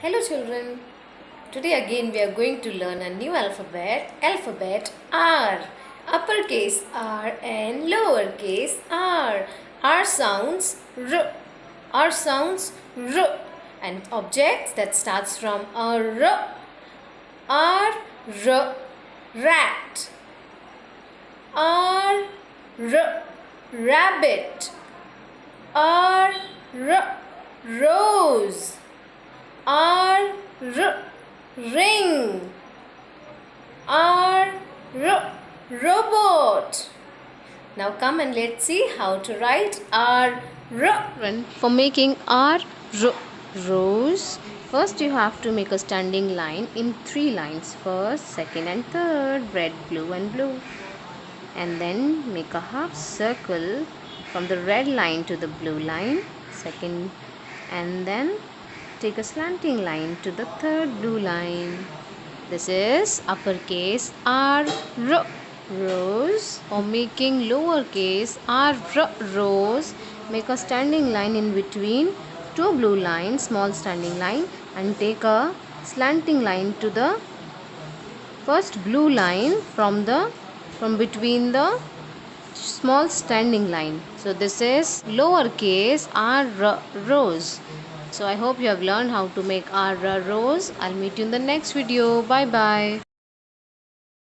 Hello children. Today again we are going to learn a new alphabet R. Uppercase R and lowercase r. R sounds R. R sounds R. And objects that starts from a R. R, R, rat. R, R, rabbit. R, R, rose. R, R, ring. R, R, robot. Now come and let's see how to write R, R. For making R, rose, first you have to make a standing line in 3 lines. First, second and third, red, blue and blue. And then make a half circle from the red line to the blue line, second, and then take a slanting line to the third blue line. This is uppercase R, rose. For making lowercase R, rose, make a standing line in between 2 blue lines, small standing line, and take a slanting line to the first blue line from between the small standing line. So this is lowercase R, rose. So I hope you have learned how to make R, rose. I'll meet you in the next video. Bye bye.